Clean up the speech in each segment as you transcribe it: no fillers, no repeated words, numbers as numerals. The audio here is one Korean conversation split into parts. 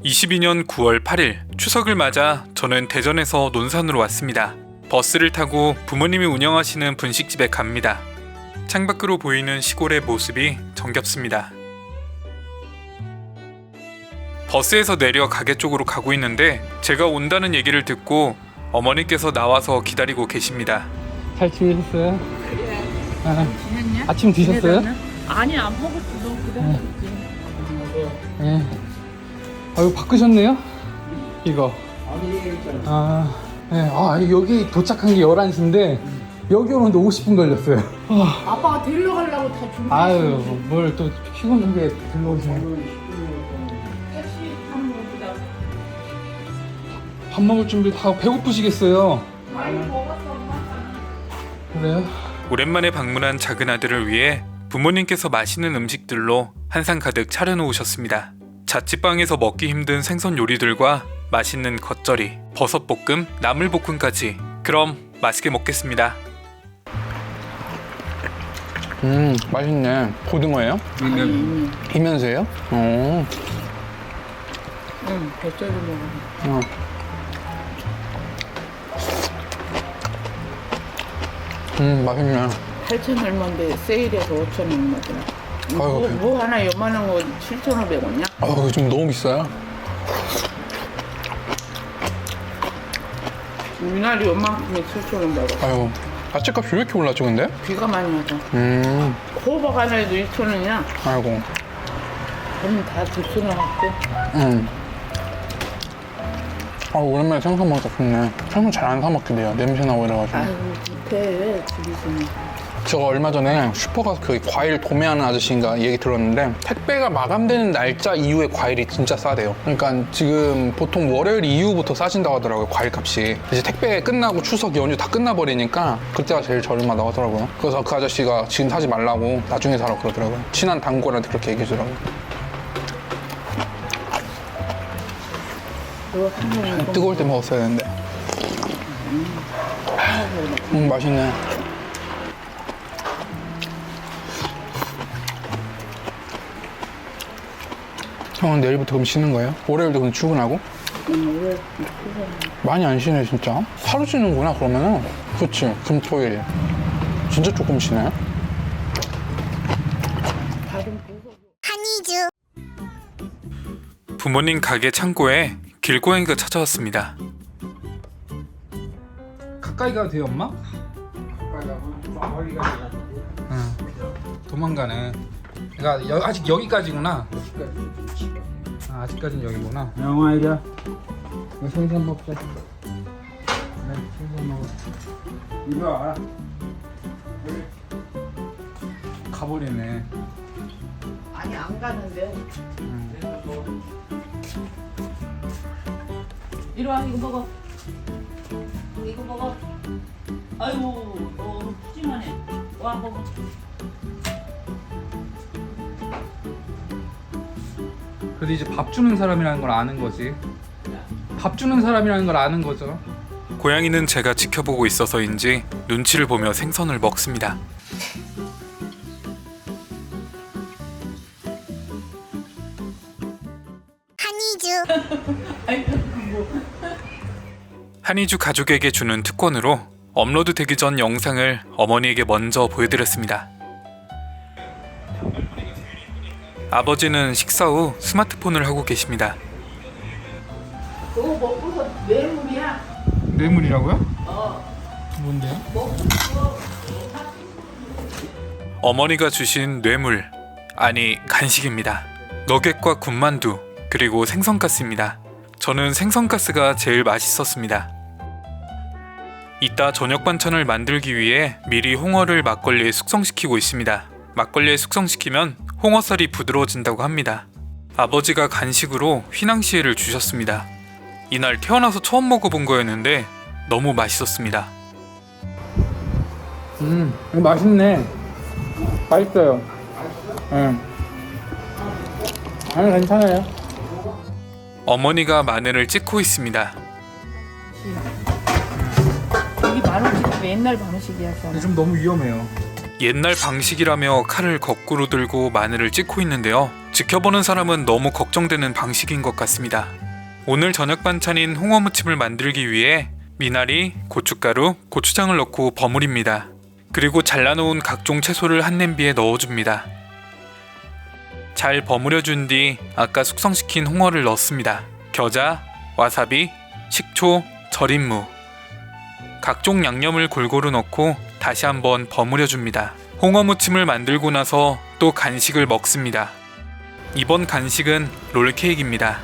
22년 9월 8일 추석을 맞아 저는 대전에서 논산으로 왔습니다. 버스를 타고 부모님이 운영하시는 분식집에 갑니다. 창밖으로 보이는 시골의 모습이 정겹습니다. 버스에서 내려 가게 쪽으로 가고 있는데 제가 온다는 얘기를 듣고 어머니께서 나와서 기다리고 계십니다. 잘 지내셨어요? 그래. 지냈냐? 아침 드셨어요? 아니 안 먹었어. 너 그다음에 네. 아유 바꾸셨네요? 이거. 아, 네. 여기 도착한 게 11시인데 여기 오는데 50분 걸렸어요. 아빠가 데리러 가려고 다 준비했어. 아유 뭘 또 피곤하게 들러오시네. 택시 타는 거보다 밥 먹을 준비 다 배고프시겠어요. 많이 먹었어 엄마. 그래요? 오랜만에 방문한 작은 아들을 위해 부모님께서 맛있는 음식들로 한상 가득 차려놓으셨습니다. 자취방에서 먹기 힘든 생선 요리들과 맛있는 겉절이, 버섯볶음, 나물볶음까지. 그럼 맛있게 먹겠습니다. 맛있네. 고등어예요? 이면수예요? 응, 겉절이 먹어. 맛있네. 8,000 얼마인데 세일해서 5,000 얼마더라. 아이고, 뭐 하나 요만한 거 7,500원이야? 이거 좀 너무 비싸요. 미나리 요만큼에 7,000원 받아. 아유, 야채값이 왜 이렇게 올랐죠 근데? 비가 많이 와서. 호박 하나에도 2,000원이야. 아이고. 그럼 다 2,000원 갖고. 오랜만에 생선 먹다 좋네. 생선 잘 안 사 먹게 돼요. 냄새 나고 이래가지고. 아이고, 급해, 집에서는. 제가 얼마 전에 슈퍼 가서 그 과일 도매하는 아저씨인가 얘기 들었는데 택배가 마감되는 날짜 이후에 과일이 진짜 싸대요. 그러니까 지금 보통 월요일 이후부터 싸진다고 하더라고요, 과일값이. 이제 택배 끝나고 추석 연휴 다 끝나버리니까 그때가 제일 저렴하다고 하더라고요. 그래서 그 아저씨가 지금 사지 말라고 나중에 사라고 그러더라고요. 친한 단골한테 그렇게 얘기해 주더라고요. 그거 한 번에 뜨거울 때 먹었어야 되는데. 맛있네. 형은 내일부터 그럼 쉬는 거예요? 월요일도 그럼 출근하고? 왜 많이 안 쉬네 진짜. 하루 쉬는구나 그러면은. 그치, 금토일 진짜 조금 쉬네. 다른 보석 부모님 가게 창고에 길고양이가 찾아왔습니다. 가까이 가도 돼요 엄마? 응. 도망가네. 그러니까 아직 여기까지구나. 아직까지는 여기구나. 영화 이리 와. 이거 생선 먹자. 네, 생선 먹어. 이리 와. 가버리네. 아니 안 가는데. 이리 와 이거 먹어. 이거 먹어. 아이고 너 푸짐하네. 와 먹어. 그래도 이제 밥 주는 사람이라는 걸 아는 거지. 밥 주는 사람이라는 걸 아는 거죠. 고양이는 제가 지켜보고 있어서인지 눈치를 보며 생선을 먹습니다. 한이주 가족에게 주는 특권으로 업로드 되기 전 영상을 어머니에게 먼저 보여드렸습니다. 아버지는 식사 후 스마트폰을 하고 계십니다. 그거 먹고서 뇌물이야. 뇌물이라고요? 어. 뭔데요? 어머니가 주신 뇌물, 아니 간식입니다. 너겟과 군만두, 그리고 생선가스입니다. 저는 생선가스가 제일 맛있었습니다. 이따 저녁 반찬을 만들기 위해 미리 홍어를 막걸리에 숙성시키고 있습니다. 막걸리에 숙성시키면 홍어살이 부드러워진다고 합니다. 아버지가 간식으로 휘낭시에를 주셨습니다. 이날 태어나서 처음 먹어본 거였는데 너무 맛있었습니다. 이거 맛있네. 맛있어요. 아니 괜찮아요. 어머니가 마늘을 찍고 있습니다. 이게 만원씩 옛날 방식이야. 좀 너무 위험해요. 옛날 방식이라며 칼을 거꾸로 들고 마늘을 찢고 있는데요. 지켜보는 사람은 너무 걱정되는 방식인 것 같습니다. 오늘 저녁 반찬인 홍어무침을 만들기 위해 미나리, 고춧가루, 고추장을 넣고 버무립니다. 그리고 잘라놓은 각종 채소를 한 냄비에 넣어줍니다. 잘 버무려준 뒤 아까 숙성시킨 홍어를 넣습니다. 겨자, 와사비, 식초, 절임무, 각종 양념을 골고루 넣고 다시 한번 버무려줍니다. 홍어무침을 만들고 나서 또 간식을 먹습니다. 이번 간식은 롤케이크입니다.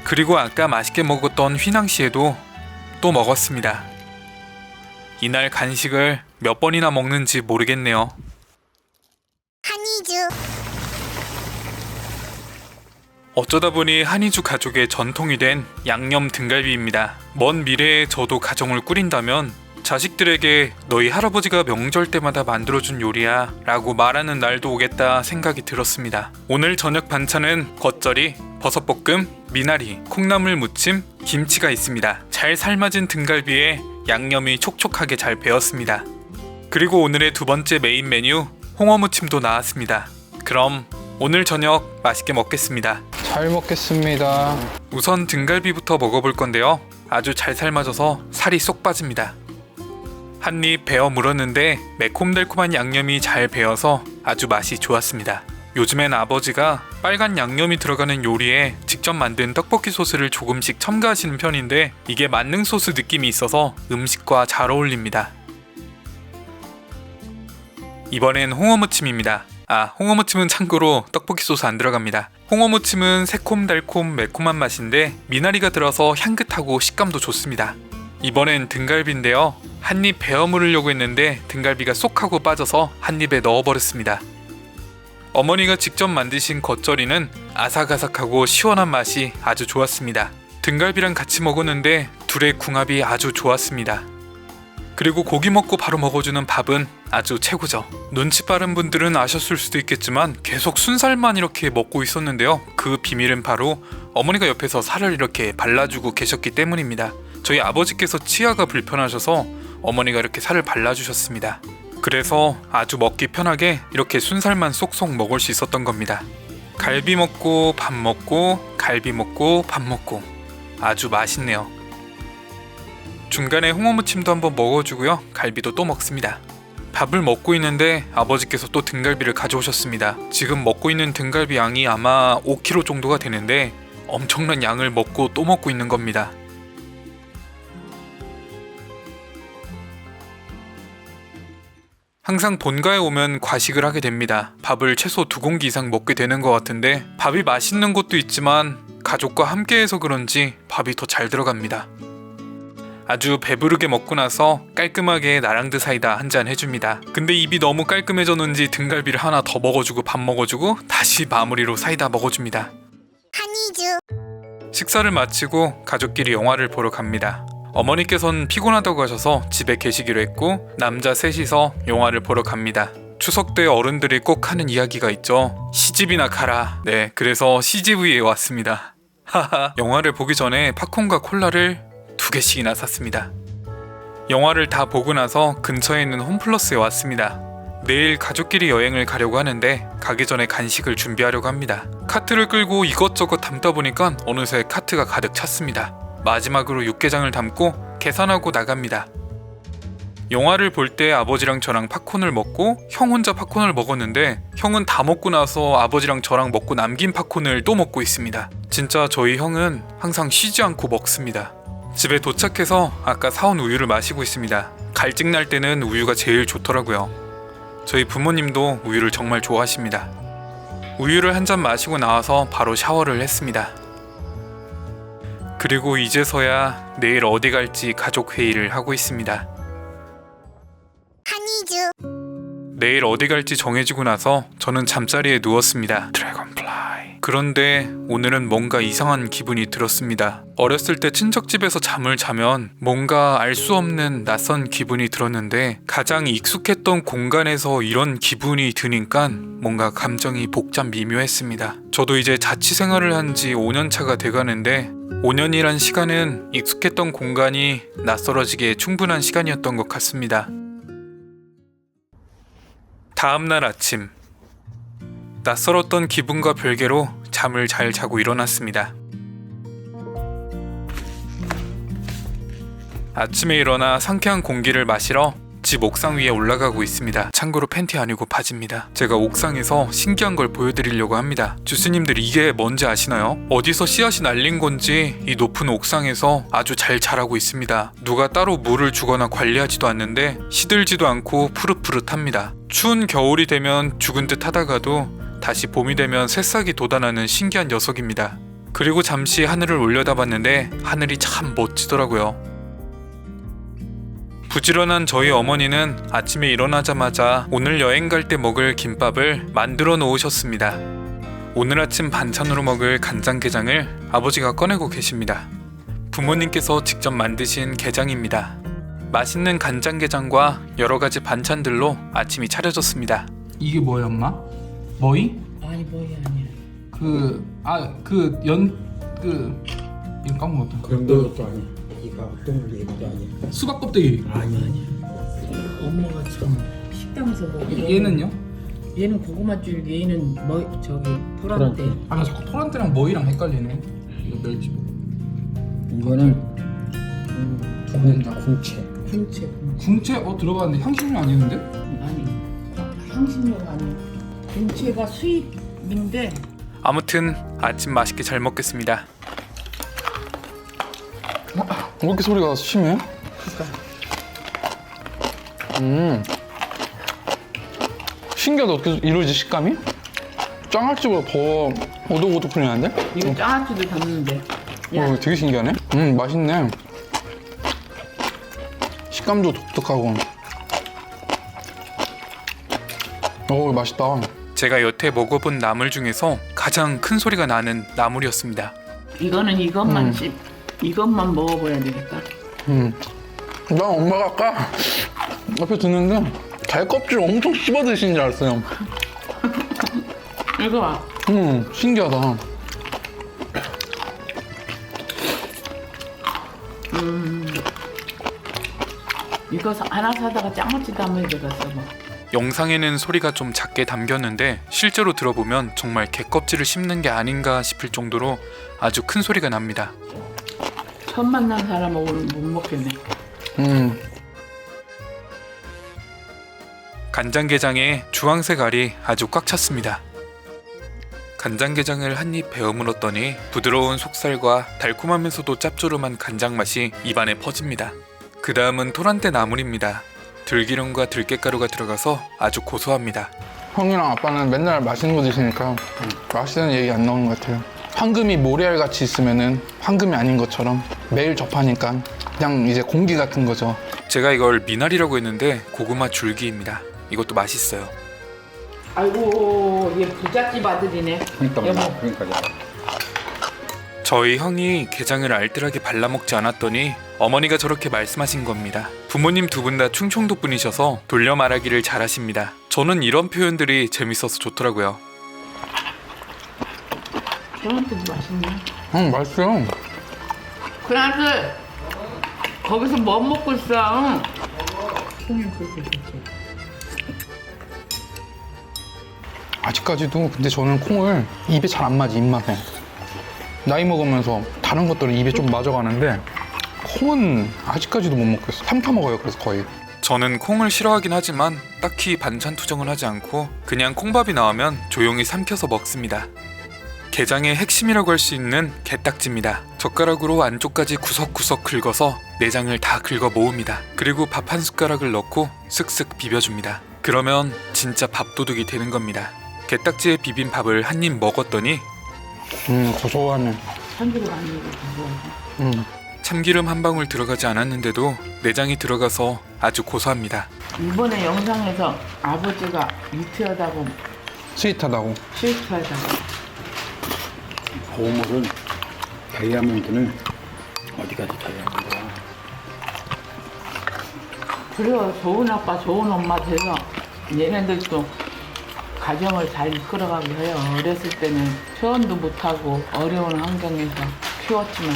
그리고 아까 맛있게 먹었던 휘낭시에도 또 먹었습니다. 이날 간식을 몇 번이나 먹는지 모르겠네요. 한이주. 어쩌다 보니 한이주 가족의 전통이 된 양념 등갈비입니다. 먼 미래에 저도 가정을 꾸린다면 자식들에게 너희 할아버지가 명절 때마다 만들어준 요리야 라고 말하는 날도 오겠다 생각이 들었습니다. 오늘 저녁 반찬은 겉절이, 버섯볶음, 미나리, 콩나물 무침, 김치가 있습니다. 잘 삶아진 등갈비에 양념이 촉촉하게 잘 배었습니다. 그리고 오늘의 두 번째 메인 메뉴 홍어무침도 나왔습니다. 그럼 오늘 저녁 맛있게 먹겠습니다. 잘 먹겠습니다. 우선 등갈비부터 먹어볼 건데요. 아주 잘 삶아져서 살이 쏙 빠집니다. 한 입 베어 물었는데 매콤달콤한 양념이 잘 배어서 아주 맛이 좋았습니다. 요즘엔 아버지가 빨간 양념이 들어가는 요리에 직접 만든 떡볶이 소스를 조금씩 첨가하시는 편인데 이게 만능 소스 느낌이 있어서 음식과 잘 어울립니다. 이번엔 홍어무침입니다. 홍어무침은 참고로 떡볶이 소스 안 들어갑니다. 홍어무침은 새콤달콤 매콤한 맛인데 미나리가 들어서 향긋하고 식감도 좋습니다. 이번엔 등갈비인데요. 한 입 베어 물으려고 했는데 등갈비가 쏙 하고 빠져서 한 입에 넣어버렸습니다. 어머니가 직접 만드신 겉절이는 아삭아삭하고 시원한 맛이 아주 좋았습니다. 등갈비랑 같이 먹었는데 둘의 궁합이 아주 좋았습니다. 그리고 고기 먹고 바로 먹어주는 밥은 아주 최고죠. 눈치 빠른 분들은 아셨을 수도 있겠지만 계속 순살만 이렇게 먹고 있었는데요. 그 비밀은 바로 어머니가 옆에서 살을 이렇게 발라주고 계셨기 때문입니다. 저희 아버지께서 치아가 불편하셔서 어머니가 이렇게 살을 발라주셨습니다. 그래서 아주 먹기 편하게 이렇게 순살만 쏙쏙 먹을 수 있었던 겁니다. 갈비 먹고 밥 먹고 갈비 먹고 밥 먹고 아주 맛있네요. 중간에 홍어무침도 한번 먹어주고요. 갈비도 또 먹습니다. 밥을 먹고 있는데 아버지께서 또 등갈비를 가져오셨습니다. 지금 먹고 있는 등갈비 양이 아마 5kg 정도가 되는데 엄청난 양을 먹고 또 먹고 있는 겁니다. 항상 본가에 오면 과식을 하게 됩니다. 밥을 최소 2공기 이상 먹게 되는 것 같은데 밥이 맛있는 것도 있지만 가족과 함께해서 그런지 밥이 더 잘 들어갑니다. 아주 배부르게 먹고 나서 깔끔하게 나랑드 사이다 한 잔 해줍니다. 근데 입이 너무 깔끔해졌는지 등갈비를 하나 더 먹어주고 밥 먹어주고 다시 마무리로 사이다 먹어줍니다. 한이주. 식사를 마치고 가족끼리 영화를 보러 갑니다. 어머니께서는 피곤하다고 하셔서 집에 계시기로 했고 남자 셋이서 영화를 보러 갑니다. 추석 때 어른들이 꼭 하는 이야기가 있죠. 시집이나 가라. 네, 그래서 CGV에 왔습니다. 하하. 영화를 보기 전에 팝콘과 콜라를 2개씩이나 샀습니다. 영화를 다 보고 나서 근처에 있는 홈플러스에 왔습니다. 내일 가족끼리 여행을 가려고 하는데 가기 전에 간식을 준비하려고 합니다. 카트를 끌고 이것저것 담다 보니까 어느새 카트가 가득 찼습니다. 마지막으로 육개장을 담고 계산하고 나갑니다. 영화를 볼 때 아버지랑 저랑 팝콘을 먹고 형 혼자 팝콘을 먹었는데 형은 다 먹고 나서 아버지랑 저랑 먹고 남긴 팝콘을 또 먹고 있습니다. 진짜 저희 형은 항상 쉬지 않고 먹습니다. 집에 도착해서 아까 사온 우유를 마시고 있습니다. 갈증 날 때는 우유가 제일 좋더라고요. 저희 부모님도 우유를 정말 좋아하십니다. 우유를 한 잔 마시고 나와서 바로 샤워를 했습니다. 그리고 이제서야 내일 어디 갈지 가족 회의를 하고 있습니다. 한이주. 내일 어디 갈지 정해지고 나서 저는 잠자리에 누웠습니다. 드래곤플라이. 그런데 오늘은 뭔가 이상한 기분이 들었습니다. 어렸을 때 친척집에서 잠을 자면 뭔가 알 수 없는 낯선 기분이 들었는데 가장 익숙했던 공간에서 이런 기분이 드니까 뭔가 감정이 복잡 미묘했습니다. 저도 이제 자취 생활을 한 지 5년 차가 돼가는데 5년이란 시간은 익숙했던 공간이 낯설어지기에 충분한 시간이었던 것 같습니다. 다음날 아침, 낯설었던 기분과 별개로 잠을 잘 자고 일어났습니다. 아침에 일어나 상쾌한 공기를 마시러 집 옥상 위에 올라가고 있습니다. 참고로 팬티 아니고 바지입니다. 제가 옥상에서 신기한 걸 보여드리려고 합니다. 주스님들 이게 뭔지 아시나요? 어디서 씨앗이 날린 건지 이 높은 옥상에서 아주 잘 자라고 있습니다. 누가 따로 물을 주거나 관리하지도 않는데 시들지도 않고 푸릇푸릇합니다. 추운 겨울이 되면 죽은 듯 하다가도 다시 봄이 되면 새싹이 돋아나는 신기한 녀석입니다. 그리고 잠시 하늘을 올려다봤는데 하늘이 참 멋지더라고요. 부지런한 저희 어머니는 아침에 일어나자마자 오늘 여행 갈 때 먹을 김밥을 만들어 놓으셨습니다. 오늘 아침 반찬으로 먹을 간장게장을 아버지가 꺼내고 계십니다. 부모님께서 직접 만드신 게장입니다. 맛있는 간장게장과 여러 가지 반찬들로 아침이 차려졌습니다. 이게 뭐예요, 엄마? 머위? 아니 뭐야 아니야. 이거 까먹었다. 그런 것도 아니야. 이거 어떤 얘기도 아니야. 수박 껍데기. 아니. 엄마가 참 식당에서 먹고. 얘는요? 얘는 고구마 줄기, 얘는 뭐 저기 토란대. 아, 나 자꾸 토란대랑 머위랑 헷갈리네. 이거 멸치. 이거는 궁채. 군채. 궁채 들어봤는데 향신료 아니었는데? 아니 향신료가 아니야. 군채가 수입인데. 아무튼 아침 맛있게 잘 먹겠습니다. 왜 이렇게 소리가 심해? 신기하다. 어떻게 이러지 식감이? 장아찌보다 더 오독오독거리는데? 이거 장아찌도 담는데. 되게 신기하네. 맛있네. 식감도 독특하고. 맛있다. 제가 여태 먹어본 나물 중에서 가장 큰 소리가 나는 나물이었습니다. 이거는 이것만 먹어봐야 되겠다. 난 엄마가 아까 옆에 듣는데 달 껍질 엄청 씹어 드시는 줄 알았어요. 이거 봐. 신기하다. 이거 하나 사다가 장아찌 담아야 되겠어. 뭐. 영상에는 소리가 좀 작게 담겼는데 실제로 들어보면 정말 개껍질을 씹는 게 아닌가 싶을 정도로 아주 큰 소리가 납니다. 처음 만난 사람은 오늘 못 먹겠네. 간장게장에 주황색 알이 아주 꽉 찼습니다. 간장게장을 한 입 베어 물었더니 부드러운 속살과 달콤하면서도 짭조름한 간장 맛이 입안에 퍼집니다. 그 다음은 토란대 나물입니다. 들기름과 들깨가루가 들어가서 아주 고소합니다. 형이랑 아빠는 맨날 맛있는 거 드시니까 맛있는 얘기 안 나오는 것 같아요. 황금이 모래알 같이 있으면은 황금이 아닌 것처럼 매일 접하니까 그냥 이제 공기 같은 거죠. 제가 이걸 미나리라고 했는데 고구마 줄기입니다. 이것도 맛있어요. 아이고 얘 부잣집 아들이네. 그러니까. 저희 형이 게장을 알뜰하게 발라먹지 않았더니 어머니가 저렇게 말씀하신 겁니다. 부모님 두 분 다 충청도 분이셔서 돌려 말하기를 잘하십니다. 저는 이런 표현들이 재밌어서 좋더라고요. 저한테도 맛있네. 맛있어요. 그 아들 거기서 뭐 먹고 있어? 콩이 그렇게 좋지. 아직까지도 근데 저는 콩을 입에 잘 안 맞아, 입맛에. 나이 먹으면서 다른 것들은 입에 좀 맞아가는데 콩은 아직까지도 못 먹겠어. 삼켜 먹어요. 그래서 거의. 저는 콩을 싫어하긴 하지만 딱히 반찬 투정을 하지 않고 그냥 콩밥이 나오면 조용히 삼켜서 먹습니다. 게장의 핵심이라고 할 수 있는 게딱지입니다. 젓가락으로 안쪽까지 구석구석 긁어서 내장을 다 긁어 모읍니다. 그리고 밥 한 숟가락을 넣고 슥슥 비벼줍니다. 그러면 진짜 밥도둑이 되는 겁니다. 게딱지에 비빈 밥을 한 입 먹었더니 고소하네. 참기름 안 넣고 참기름 한 방울 들어가지 않았는데도 내장이 들어가서 아주 고소합니다. 이번에 영상에서 아버지가 유쾌하다고 스윗하다고. 실수하다고 보물은 다이아몬드는 어디까지 다이아몬드야? 그래요. 좋은 아빠, 좋은 엄마 돼서 얘네들도 가정을 잘 이끌어가게 해요. 어렸을 때는 표현도 못하고 어려운 환경에서 키웠지만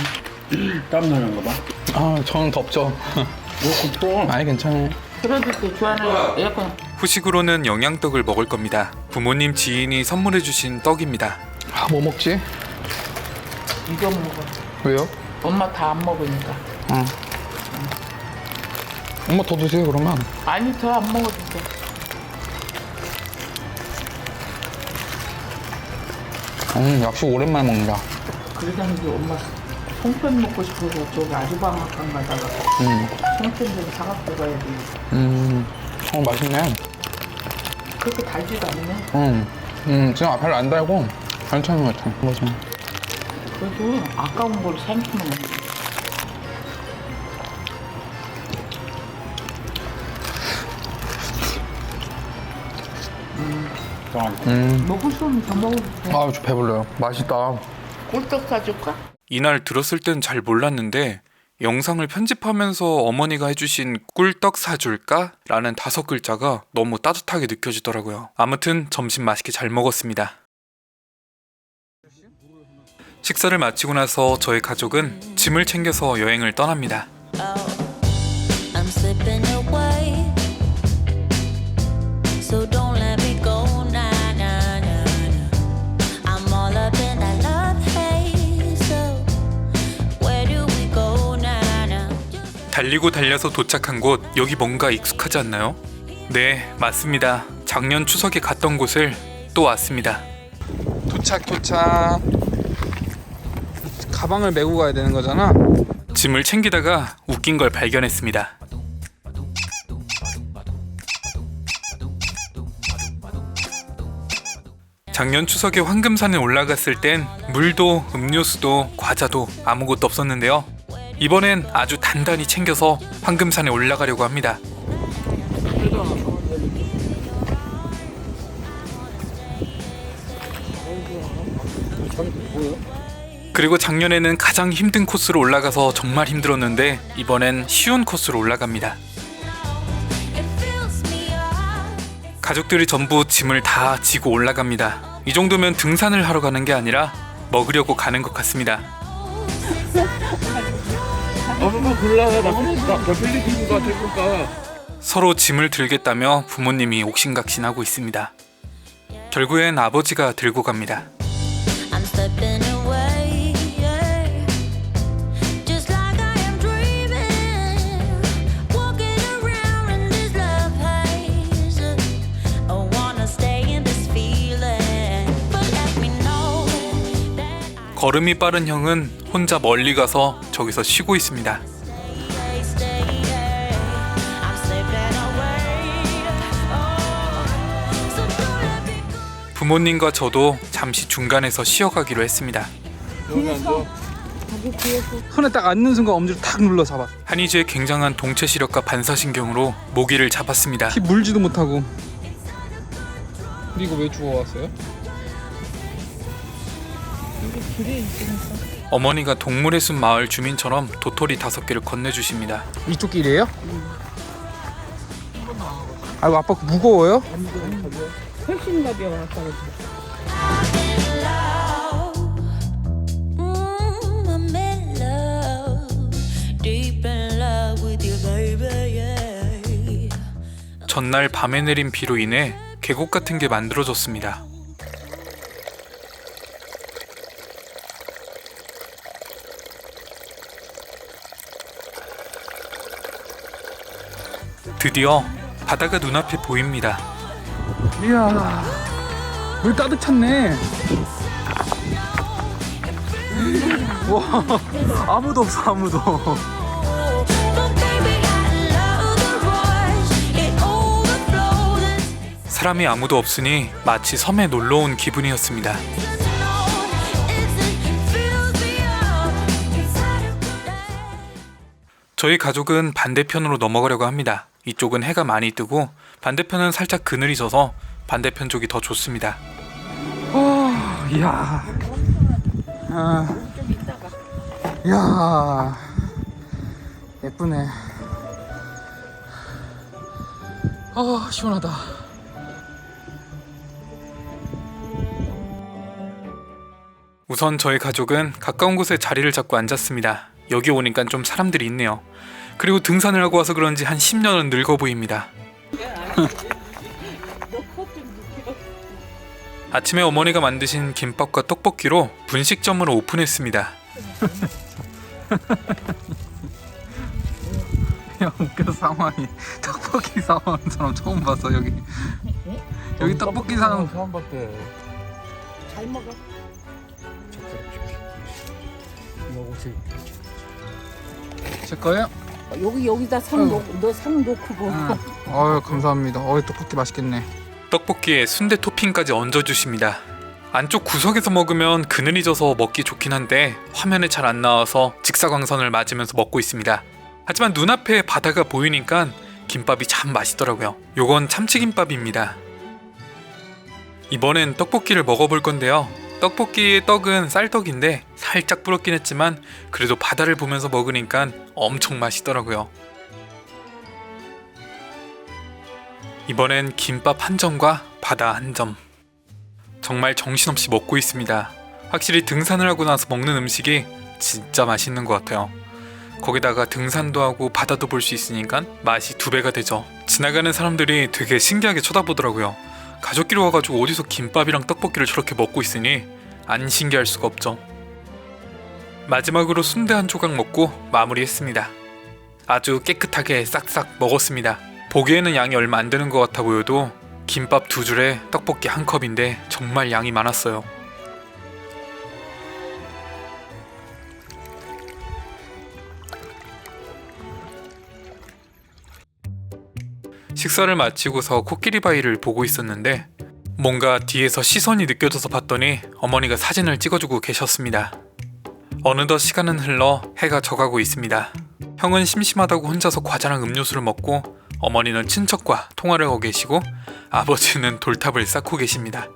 땀나는 거 봐. 아, 저는 덥죠. 이거 또 아니, 괜찮아요. 그래도 또 주하는 에어컨 후식으로는 영양떡을 먹을 겁니다. 부모님 지인이 선물해주신 떡입니다. 아, 뭐 먹지? 이거 먹어. 왜요? 엄마 다 안 먹으니까. 응. 엄마 더 드세요, 그러면. 아니 더 안 먹어도 돼. 역시 오랜만에 먹는다. 그러다니까 엄마 송편 먹고 싶어서 저기 아주방학관 가다가 송편 좀 사갖고 가야 돼. 맛있네. 그렇게 달지도 않네. 지금 별로 안 달고 괜찮은 것 같아. 맞아. 그래도 아까운 걸 삼키면 먹을 수 없으면 더 먹어도 돼. 아, 저 배불러요. 맛있다. 꿀떡 사줄까? 이날 들었을 땐 잘 몰랐는데 영상을 편집하면서 어머니가 해주신 꿀떡 사줄까? 라는 5글자가 너무 따뜻하게 느껴지더라고요. 아무튼 점심 맛있게 잘 먹었습니다. 식사를 마치고 나서 저희 가족은 짐을 챙겨서 여행을 떠납니다. I'm slipping away, so don't let me go. Nah, nah, nah, nah. I'm all up in that love haze. So where do we go now? 달리고 달려서 도착한 곳, 여기 뭔가 익숙하지 않나요? 네, 맞습니다. 작년 추석에 갔던 곳을 또 왔습니다. 도착. 가방을 메고 가야 되는 거잖아. 짐을 챙기다가 웃긴 걸 발견했습니다. 작년 추석에 황금산에 올라갔을 땐 물도 음료수도 과자도 아무것도 없었는데요. 이번엔 아주 단단히 챙겨서 황금산에 올라가려고 합니다. 그리고 작년에는 가장 힘든 코스로 올라가서 정말 힘들었는데 이번엔 쉬운 코스로 올라갑니다. It fills me up. 가족들이 전부 짐을 다 지고 올라갑니다. 이 정도면 등산을 하러 가는 게 아니라 먹으려고 가는 것 같습니다. 서로 짐을 들겠다며 부모님이 옥신각신하고 있습니다. 결국엔 아버지가 들고 갑니다. I'm slipping away, yeah. Just like I am dreaming, walking around in this love haze. I wanna stay in this feeling, but let me know that I 걸음이 빠른 형은 혼자 멀리 가서 저기서 쉬고 있습니다. stay here. I'm slipping away, oh. So don't let me go. 부모님과 저도 잠시 중간에서 쉬어가기로 했습니다. 손에 딱 앉는 순간 엄지를 탁 눌러 잡았어. 한이주의 굉장한 동체 시력과 반사신경으로 모기를 잡았습니다. 키 물지도 못하고. 이거 왜 주워왔어요? 어머니가 동물의 숲 마을 주민처럼 도토리 5개를 건네주십니다. 이쪽 길이에요? 아이고, 아빠 무거워요? 훨씬 가벼워 아빠가. I'm in love, deep in love with you, baby. Yeah. 전날 밤에 내린 비로 인해 계곡 같은 게 만들어졌습니다. 드디어 바다가 눈앞에 보입니다. 이야, 물 따뜻했네. 와, 아무도 없어, 아무도. But baby, I love the rush. It overflows. 사람이 아무도 없으니 마치 섬에 놀러 온 기분이었습니다. 저희 가족은 반대편으로 넘어가려고 합니다. 이쪽은 해가 많이 뜨고 반대편은 살짝 그늘이 져서 반대편 쪽이 더 좋습니다. 이야. 이야, 예쁘네. 아, 시원하다. 우선 저희 가족은 가까운 곳에 자리를 잡고 앉았습니다. 여기 오니까 좀 사람들이 있네요. 그리고 등산을 하고 와서 그런지 한 10년은 늙어 보입니다. 아침에 어머니가 만드신 김밥과 떡볶이로 분식점을 오픈했습니다. 야, 웃겨 상황이. 떡볶이 사오는 사람 처음 봤어. 여기 떡볶이 사는 처음 봤대. 잘 먹어. 제 거예요? 여기다 상 놓고 아유, 감사합니다. 떡볶이 맛있겠네. 떡볶이에 순대 토핑까지 얹어주십니다. 안쪽 구석에서 먹으면 그늘이 져서 먹기 좋긴 한데 화면에 잘 안 나와서 직사광선을 맞으면서 먹고 있습니다. 하지만 눈앞에 바다가 보이니까 김밥이 참 맛있더라고요. 요건 참치김밥입니다. 이번엔 떡볶이를 먹어볼 건데요. 떡볶이의 떡은 쌀떡인데 살짝 불었긴 했지만 그래도 바다를 보면서 먹으니까 엄청 맛있더라고요. 이번엔 김밥 한 점과 바다 한 점. 정말 정신없이 먹고 있습니다. 확실히 등산을 하고 나서 먹는 음식이 진짜 맛있는 것 같아요. 거기다가 등산도 하고 바다도 볼 수 있으니까 맛이 2배가 되죠. 지나가는 사람들이 되게 신기하게 쳐다보더라고요. 가족끼리 와가지고 어디서 김밥이랑 떡볶이를 저렇게 먹고 있으니 안 신기할 수가 없죠. 마지막으로 순대 한 조각 먹고 마무리했습니다. 아주 깨끗하게 싹싹 먹었습니다. 보기에는 양이 얼마 안 되는 것 같아 보여도 김밥 2줄에 떡볶이 1컵인데 정말 양이 많았어요. 식사를 마치고서 코끼리 바위를 보고 있었는데 뭔가 뒤에서 시선이 느껴져서 봤더니 어머니가 사진을 찍어주고 계셨습니다. 어느덧 시간은 흘러 해가 져가고 있습니다. 형은 심심하다고 혼자서 과자랑 음료수를 먹고 어머니는 친척과 통화를 하고 계시고 아버지는 돌탑을 쌓고 계십니다.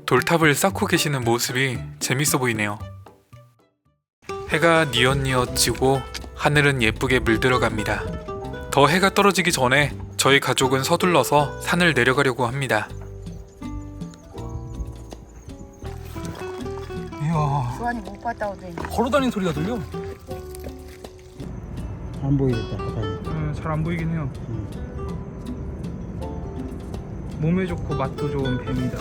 돌탑을 쌓고 계시는 모습이 재밌어 보이네요. 해가 뉘엿뉘엿 지고 하늘은 예쁘게 물들어갑니다. 더 해가 떨어지기 전에 저희 가족은 서둘러서 산을 내려가려고 합니다. 이야, 주환이 못 갔다 오더니 걸어다니는 소리가 들려? 안 보이겠다, 바닥이. 잘 안 보이긴 해요. 몸에 좋고 맛도 좋은 뱀이다.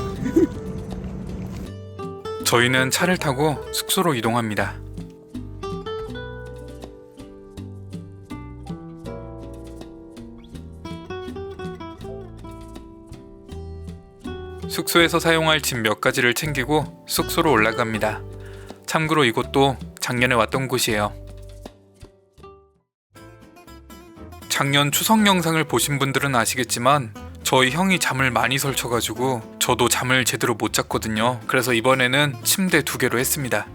저희는 차를 타고 숙소로 이동합니다. 숙소에서 사용할 짐 몇 가지를 챙기고 숙소로 올라갑니다. 참고로 이곳도 작년에 왔던 곳이에요. 작년 추석 영상을 보신 분들은 아시겠지만 저희 형이 잠을 많이 설쳐가지고 저도 잠을 제대로 못 잤거든요. 그래서 이번에는 침대 2개로 했습니다.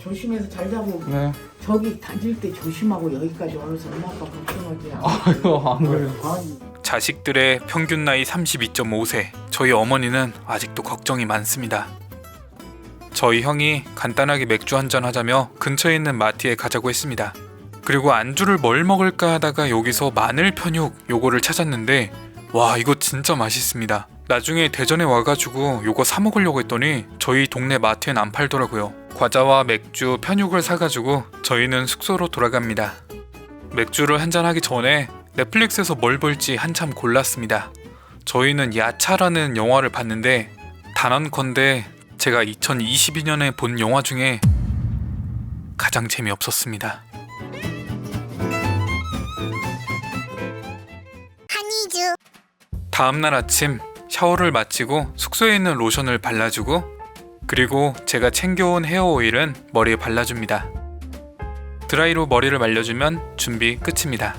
조심해서 잘 자고 네. 저기 다닐 때 조심하고 여기까지 와서 엄마 아빠 걱정하지 아이고, 안 그래요. 아니 자식들의 평균 나이 32.5세, 저희 어머니는 아직도 걱정이 많습니다. 저희 형이 간단하게 맥주 한잔 하자며 근처에 있는 마트에 가자고 했습니다. 그리고 안주를 뭘 먹을까 하다가 여기서 마늘 편육 요거를 찾았는데 와, 이거 진짜 맛있습니다. 나중에 대전에 와가지고 요거 사 먹으려고 했더니 저희 동네 마트엔 안 팔더라고요. 과자와 맥주, 편육을 사가지고 저희는 숙소로 돌아갑니다. 맥주를 한잔하기 전에 넷플릭스에서 뭘 볼지 한참 골랐습니다. 저희는 야차라는 영화를 봤는데 단언컨대 제가 2022년에 본 영화 중에 가장 재미없었습니다. 다음날 아침 샤워를 마치고 숙소에 있는 로션을 발라주고 그리고 제가 챙겨온 헤어오일은 머리에 발라줍니다. 드라이로 머리를 말려주면 준비 끝입니다.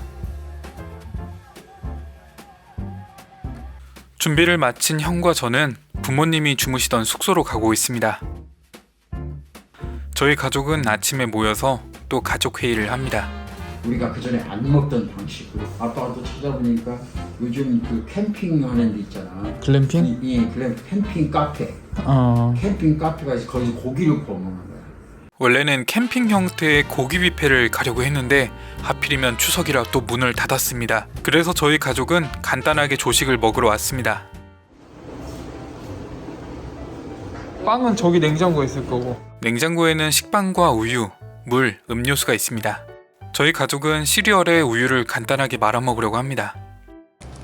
준비를 마친 형과 저는 부모님이 주무시던 숙소로 가고 있습니다. 저희 가족은 아침에 모여서 또 가족 회의를 합니다. 우리가 그 전에 안 먹던 방식으로 아빠가 또 찾아보니까 요즘 그 캠핑 하는 데 있잖아. 글램핑? 이 캠핑 카페. 캠핑 카페가 있어. 거기서 고기를 구워 먹는 거야. 원래는 캠핑 형태의 고기 뷔페를 가려고 했는데 하필이면 추석이라 또 문을 닫았습니다. 그래서 저희 가족은 간단하게 조식을 먹으러 왔습니다. 빵은 저기 냉장고에 있을 거고. 냉장고에는 식빵과 우유, 물, 음료수가 있습니다. 저희 가족은 시리얼에 우유를 간단하게 말아 먹으려고 합니다.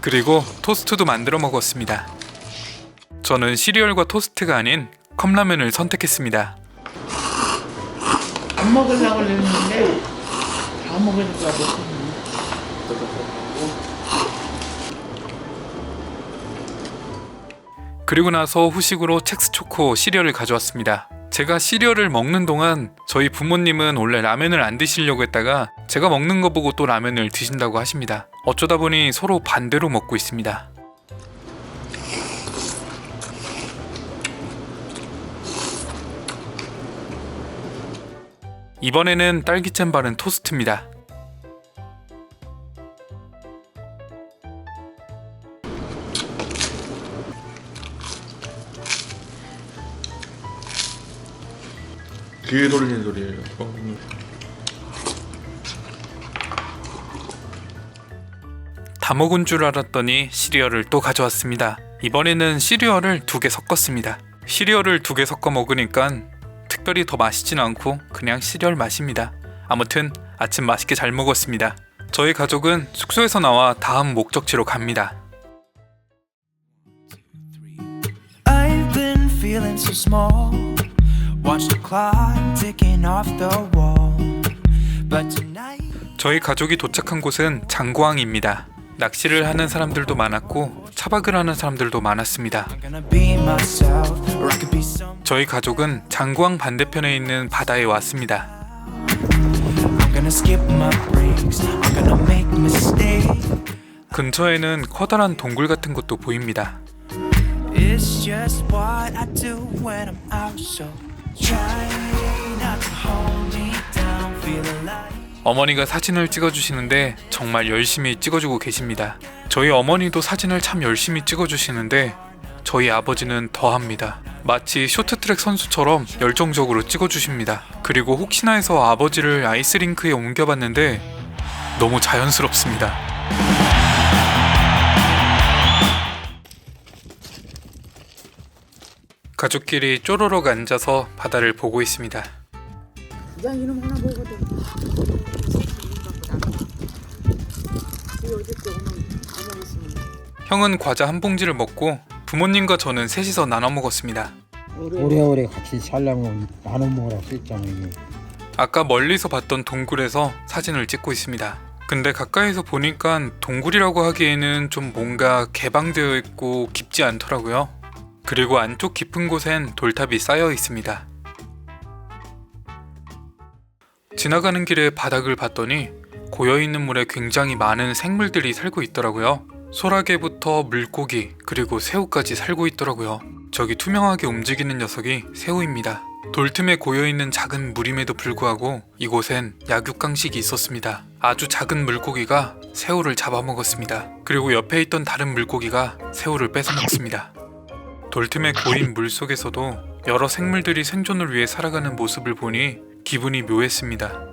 그리고 토스트도 만들어 먹었습니다. 저는 시리얼과 토스트가 아닌 컵라면을 선택했습니다. 안 먹으려고 그랬는데 다 먹으니까 못했네. 그리고 나서 후식으로 첵스초코 시리얼을 가져왔습니다. 제가 시리얼을 먹는 동안 저희 부모님은 원래 라면을 안 드시려고 했다가 제가 먹는 거 보고 또 라면을 드신다고 하십니다. 어쩌다 보니 서로 반대로 먹고 있습니다. 이번에는 딸기잼 바른 토스트입니다. 귀에 돌리는 소리예요. 다 먹은 줄 알았더니 시리얼을 또 가져왔습니다. 이번에는 시리얼을 2개 섞었습니다. 시리얼을 2개 섞어 먹으니까 특별히 더 맛있진 않고 그냥 시리얼 맛입니다. 아무튼 아침 맛있게 잘 먹었습니다. 저희 가족은 숙소에서 나와 다음 목적지로 갑니다. I've been feeling so small. Watch the clock ticking off the wall. But tonight. 저희 가족이 도착한 곳은 장고항입니다. 낚시를 하는 사람들도 많았고 차박을 하는 사람들도 많았습니다. I'm gonna be myself, or I could be some. 저희 가족은 장고항 반대편에 있는 바다에 왔습니다. I'm gonna skip my breaks. I'm gonna make mistakes. 근처에는 커다란 동굴 같은 것도 보입니다. It's just what I do when I'm out. So try not to hold me down. Feeling like. 어머니가 사진을 찍어주시는데 정말 열심히 찍어주고 계십니다. 저희 어머니도 사진을 참 열심히 찍어주시는데 저희 아버지는 더합니다. 마치 쇼트트랙 선수처럼 열정적으로 찍어주십니다. 그리고 혹시나 해서 아버지를 아이스링크에 옮겨봤는데 너무 자연스럽습니다. 가족끼리 쪼로록 앉아서 바다를 보고 있습니다. 나 이놈 하나 먹어도 이 어저께 오늘 안 먹었으면 형은 과자 한 봉지를 먹고 부모님과 저는 셋이서 나눠 먹었습니다. 오래오래 같이 살려면 나눠 먹으라고 했잖아요. 이게. 아까 멀리서 봤던 동굴에서 사진을 찍고 있습니다. 근데 가까이서 보니까 동굴이라고 하기에는 좀 뭔가 개방되어 있고 깊지 않더라고요. 그리고 안쪽 깊은 곳엔 돌탑이 쌓여 있습니다. 지나가는 길에 바닥을 봤더니 고여있는 물에 굉장히 많은 생물들이 살고 있더라고요. 소라게부터 물고기 그리고 새우까지 살고 있더라고요. 저기 투명하게 움직이는 녀석이 새우입니다. 돌틈에 고여있는 작은 물임에도 불구하고 이곳엔 약육강식이 있었습니다. 아주 작은 물고기가 새우를 잡아먹었습니다. 그리고 옆에 있던 다른 물고기가 새우를 뺏어먹습니다. 돌틈에 고인 물속에서도 여러 생물들이 생존을 위해 살아가는 모습을 보니 기분이 묘했습니다.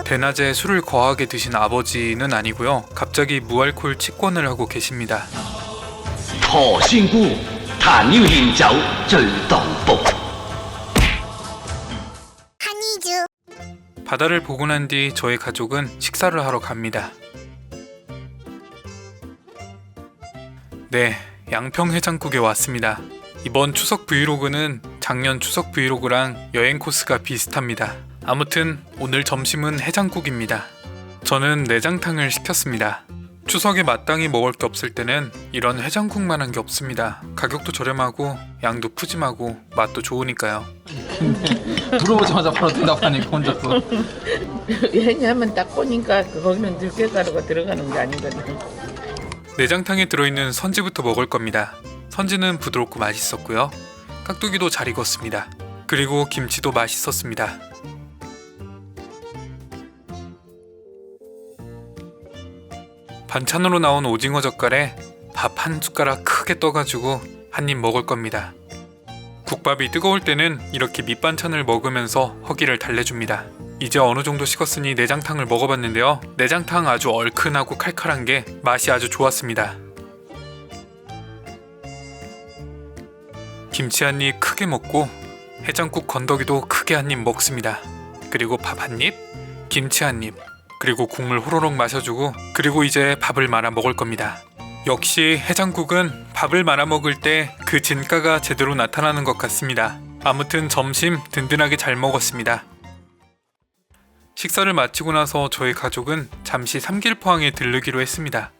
대낮에 술을 거하게 드신 아버지는 아니고요. 갑자기 무알콜 치권을 하고 계십니다. 何仙姑彈腰獻酒醉當僕 바다를 보고 난 뒤 저희 가족은 식사를 하러 갑니다. 네, 양평 해장국에 왔습니다. 이번 추석 브이로그는 작년 추석 브이로그랑 여행 코스가 비슷합니다. 아무튼 오늘 점심은 해장국입니다. 저는 내장탕을 시켰습니다. 추석에 마땅히 먹을 게 없을 때는 이런 해장국만한 게 없습니다. 가격도 저렴하고 양도 푸짐하고 맛도 좋으니까요. 물어보자마자 바로 대답하니까 혼자서. 왜냐하면 딱 보니까 거기는 들깨가루가 들어가는 게 아니거든요. 내장탕에 들어있는 선지부터 먹을 겁니다. 선지는 부드럽고 맛있었고요. 깍두기도 잘 익었습니다. 그리고 김치도 맛있었습니다. 반찬으로 나온 오징어 젓갈에 밥 한 숟가락 크게 떠가지고 한 입 먹을 겁니다. 국밥이 뜨거울 때는 이렇게 밑반찬을 먹으면서 허기를 달래줍니다. 이제 어느 정도 식었으니 내장탕을 먹어봤는데요. 내장탕 아주 얼큰하고 칼칼한 게 맛이 아주 좋았습니다. 김치 한 입 크게 먹고 해장국 건더기도 크게 한 입 먹습니다. 그리고 밥 한 입, 김치 한 입, 그리고 국물 호로록 마셔주고 그리고 이제 밥을 말아 먹을 겁니다. 역시 해장국은 밥을 말아 먹을 때 그 진가가 제대로 나타나는 것 같습니다. 아무튼 점심 든든하게 잘 먹었습니다. 식사를 마치고 나서 저희 가족은 잠시 삼길포항에 들르기로 했습니다.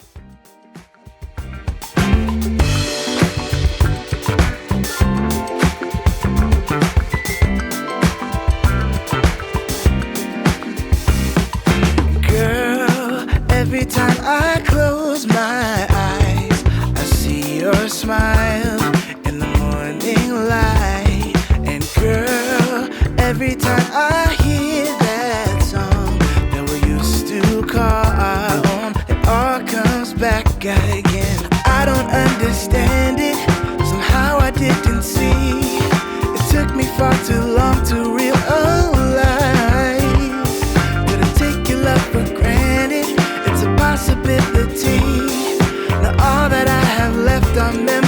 Girl, every time I close my eyes, I see your smile in the morning light. And girl, every time I hear that song that we used to call our own, it all comes back again. I don't understand it, somehow I didn't see. It took me far too long to realize that I take your love for granted. It's a possibility. Now all that I have left are memories.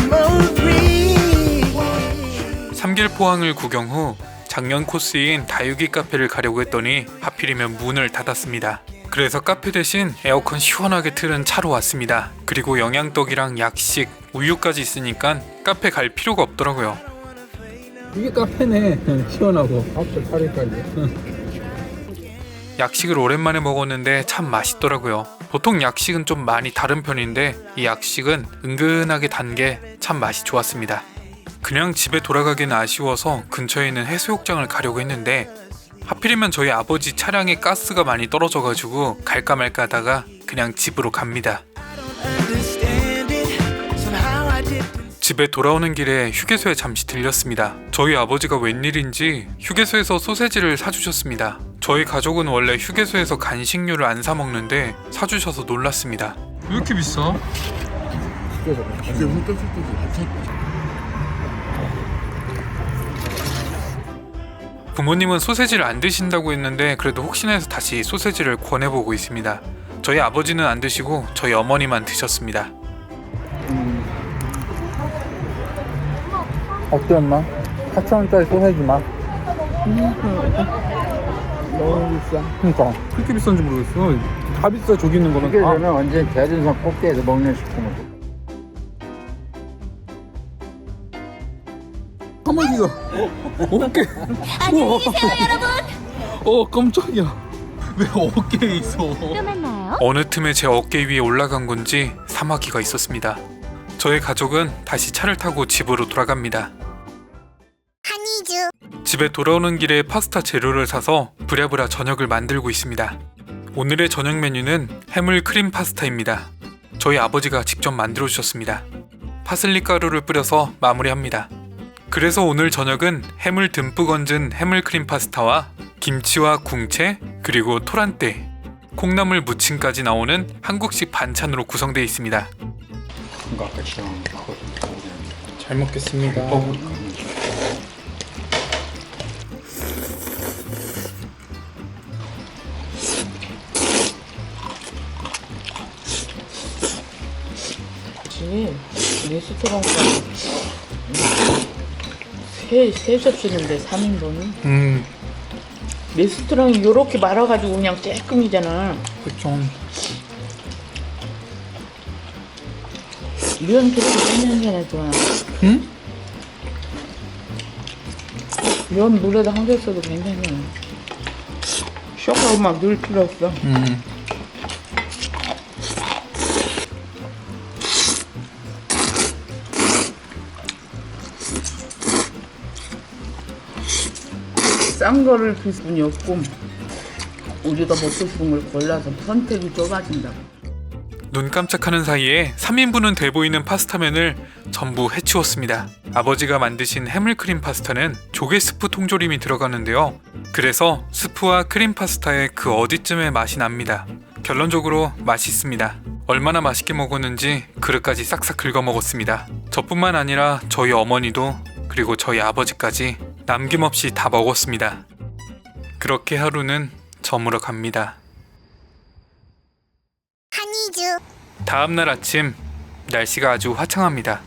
삼길포항을 구경 후 작년 코스인 다육이 카페를 가려고 했더니 하필이면 문을 닫았습니다. 그래서 카페 대신 에어컨 시원하게 틀은 차로 왔습니다. 그리고 영양떡이랑 약식, 우유까지 있으니까 카페 갈 필요가 없더라고요. 이게 카페네. 시원하고. 앞서 8일까지. 약식을 오랜만에 먹었는데 참 맛있더라고요. 보통 약식은 좀 많이 다른 편인데 이 약식은 은근하게 단 게 참 맛이 좋았습니다. 그냥 집에 돌아가기는 아쉬워서 근처에 있는 해수욕장을 가려고 했는데 하필이면 저희 아버지 차량에 가스가 많이 떨어져가지고 갈까 말까 하다가 그냥 집으로 갑니다. 집에 돌아오는 길에 휴게소에 잠시 들렸습니다. 저희 아버지가 웬일인지 휴게소에서 소세지를 사주셨습니다. 저희 가족은 원래 휴게소에서 간식류를 안 사 먹는데 사주셔서 놀랐습니다. 왜 이렇게 비싸? 부모님은 소세지를 안 드신다고 했는데 그래도 혹시나 해서 다시 소세지를 권해보고 있습니다. 저희 아버지는 안 드시고 저희 어머니만 드셨습니다. 어때 엄마? 4,000원짜리 소세지 맛. 너무 비싸. 그러니까 그렇게 비싼지 모르겠어. 다 비싸 저기 있는 거는. 이게 저는 완전 대전선 꼭대기에서 먹는 식품을. 까마귀가 어깨. 안녕히 계세요 여러분. 깜짝이야. 왜 어깨에 있어? 어느 틈에 제 어깨 위에 올라간 건지 사마귀가 있었습니다. 저희 가족은 다시 차를 타고 집으로 돌아갑니다. 집에 돌아오는 길에 파스타 재료를 사서 부랴부랴 저녁을 만들고 있습니다. 오늘의 저녁 메뉴는 해물 크림 파스타입니다. 저희 아버지가 직접 만들어 주셨습니다. 파슬리 가루를 뿌려서 마무리합니다. 그래서 오늘 저녁은 해물 듬뿍 얹은 해물 크림 파스타와 김치와 궁채 그리고 토란대, 콩나물 무침까지 나오는 한국식 반찬으로 구성되어 있습니다. 잘 먹겠습니다. 레스토랑까지 세 접시는데 3인분. 레스토랑이 요렇게 말아가지고 그냥 쬐끔이잖아. 그쵸. 면 그렇게 땡년전에 좋아. 응? 면 물에다 한개 써도 괜찮아. 쇼하고 막 넣을 필요 없어. 싼 거를 줄 수는 없고 우리가 먹고 싶은 걸 골라서 선택이 좁아진다고. 눈 깜짝하는 사이에 3인분은 돼 보이는 파스타면을 전부 해치웠습니다. 아버지가 만드신 해물크림 파스타는 조개 스프 통조림이 들어가는데요. 그래서 스프와 크림 파스타의 그 어디쯤에 맛이 납니다. 결론적으로 맛있습니다. 얼마나 맛있게 먹었는지 그릇까지 싹싹 긁어 먹었습니다. 저뿐만 아니라 저희 어머니도 그리고 저희 아버지까지 남김없이 다 먹었습니다. 그렇게 하루는 저물어 갑니다. 다음날 아침, 날씨가 아주 화창합니다.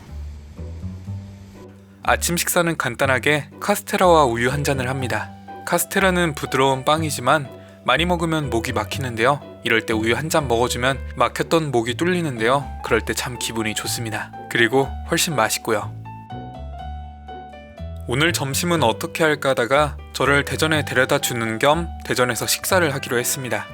아침 식사는 간단하게 카스테라와 우유 한 잔을 합니다. 카스테라는 부드러운 빵이지만 많이 먹으면 목이 막히는데요. 이럴 때 우유 한 잔 먹어주면 막혔던 목이 뚫리는데요. 그럴 때 참 기분이 좋습니다. 그리고 훨씬 맛있고요. 오늘 점심은 어떻게 할까 하다가 저를 대전에 데려다 주는 겸 대전에서 식사를 하기로 했습니다.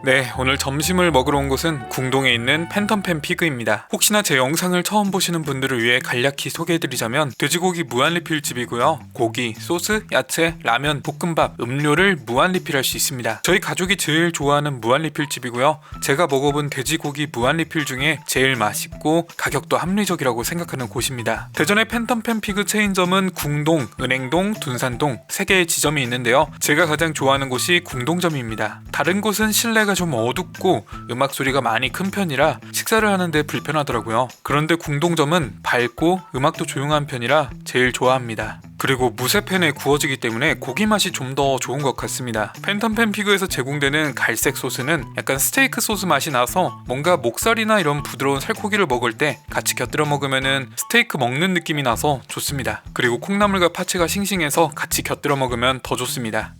네, 오늘 점심을 먹으러 온 곳은 궁동에 있는 팬텀팬 피그입니다. 혹시나 제 영상을 처음 보시는 분들을 위해 간략히 소개해드리자면 돼지고기 무한리필집이고요. 고기, 소스, 야채, 라면, 볶음밥, 음료를 무한리필할 수 있습니다. 저희 가족이 제일 좋아하는 무한리필집이고요. 제가 먹어본 돼지고기 무한리필 중에 제일 맛있고 가격도 합리적이라고 생각하는 곳입니다. 대전의 팬텀팬 피그 체인점은 궁동, 은행동, 둔산동 3개의 지점이 있는데요. 제가 가장 좋아하는 곳이 궁동점입니다. 다른 곳은 실내가 좀 어둡고 음악 소리가 많이 큰 편이라 식사를 하는데 불편하더라고요. 그런데 궁동점은 밝고 음악도 조용한 편이라 제일 좋아합니다. 그리고 무쇠팬에 구워지기 때문에 고기 맛이 좀 더 좋은 것 같습니다. 팬텀팬 피그에서 제공되는 갈색 소스는 약간 스테이크 소스 맛이 나서 뭔가 목살이나 이런 부드러운 살코기를 먹을 때 같이 곁들여 먹으면은 스테이크 먹는 느낌이 나서 좋습니다. 그리고 콩나물과 파채가 싱싱해서 같이 곁들여 먹으면 더 좋습니다.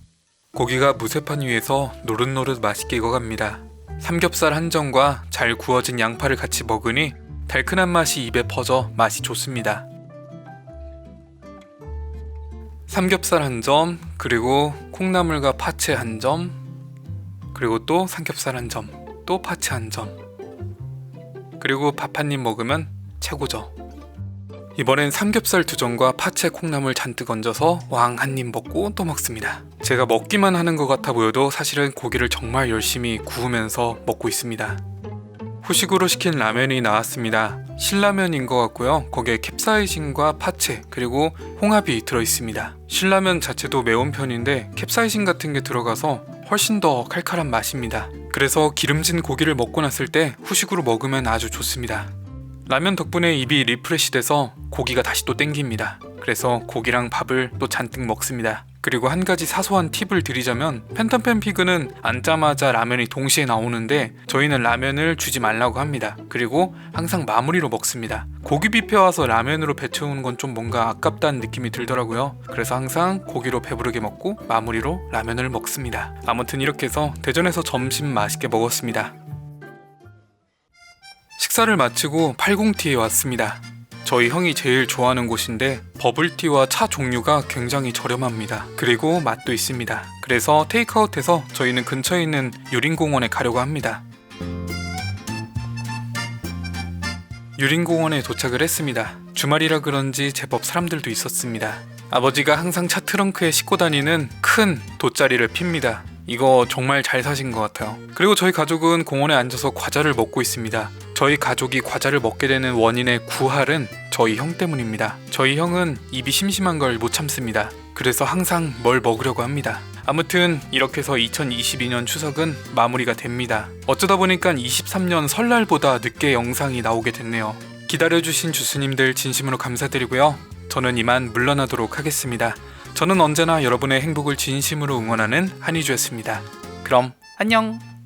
고기가 무쇠판 위에서 노릇노릇 맛있게 익어갑니다. 삼겹살 한 점과 잘 구워진 양파를 같이 먹으니 달큰한 맛이 입에 퍼져 맛이 좋습니다. 삼겹살 한 점, 그리고 콩나물과 파채 한 점, 그리고 또 삼겹살 한 점, 또 파채 한 점, 그리고 밥 한 입 먹으면 최고죠. 이번엔 삼겹살 2점과 파채 콩나물 잔뜩 얹어서 왕 한 입 먹고 또 먹습니다. 제가 먹기만 하는 것 같아 보여도 사실은 고기를 정말 열심히 구우면서 먹고 있습니다. 후식으로 시킨 라면이 나왔습니다. 신라면인 것 같고요. 거기에 캡사이신과 파채 그리고 홍합이 들어있습니다. 신라면 자체도 매운 편인데 캡사이신 같은 게 들어가서 훨씬 더 칼칼한 맛입니다. 그래서 기름진 고기를 먹고 났을 때 후식으로 먹으면 아주 좋습니다. 라면 덕분에 입이 리프레시 돼서 고기가 다시 또 땡깁니다. 그래서 고기랑 밥을 또 잔뜩 먹습니다. 그리고 한 가지 사소한 팁을 드리자면 팬텀팬 피그는 앉자마자 라면이 동시에 나오는데 저희는 라면을 주지 말라고 합니다. 그리고 항상 마무리로 먹습니다. 고기 뷔페 와서 라면으로 배 채우는 건 좀 뭔가 아깝다는 느낌이 들더라고요. 그래서 항상 고기로 배부르게 먹고 마무리로 라면을 먹습니다. 아무튼 이렇게 해서 대전에서 점심 맛있게 먹었습니다. 식사를 마치고 80T에 왔습니다. 저희 형이 제일 좋아하는 곳인데 버블티와 차 종류가 굉장히 저렴합니다. 그리고 맛도 있습니다. 그래서 테이크아웃해서 저희는 근처에 있는 유림공원에 가려고 합니다. 유림공원에 도착을 했습니다. 주말이라 그런지 제법 사람들도 있었습니다. 아버지가 항상 차 트렁크에 싣고 다니는 큰 돗자리를 핍니다. 이거 정말 잘 사신 것 같아요. 그리고 저희 가족은 공원에 앉아서 과자를 먹고 있습니다. 저희 가족이 과자를 먹게 되는 원인의 구할은 저희 형 때문입니다. 저희 형은 입이 심심한 걸 못 참습니다. 그래서 항상 뭘 먹으려고 합니다. 아무튼 이렇게 해서 2022년 추석은 마무리가 됩니다. 어쩌다 보니까 23년 설날보다 늦게 영상이 나오게 됐네요. 기다려주신 주스님들 진심으로 감사드리고요. 저는 이만 물러나도록 하겠습니다. 저는 언제나 여러분의 행복을 진심으로 응원하는 한희주였습니다. 그럼 안녕!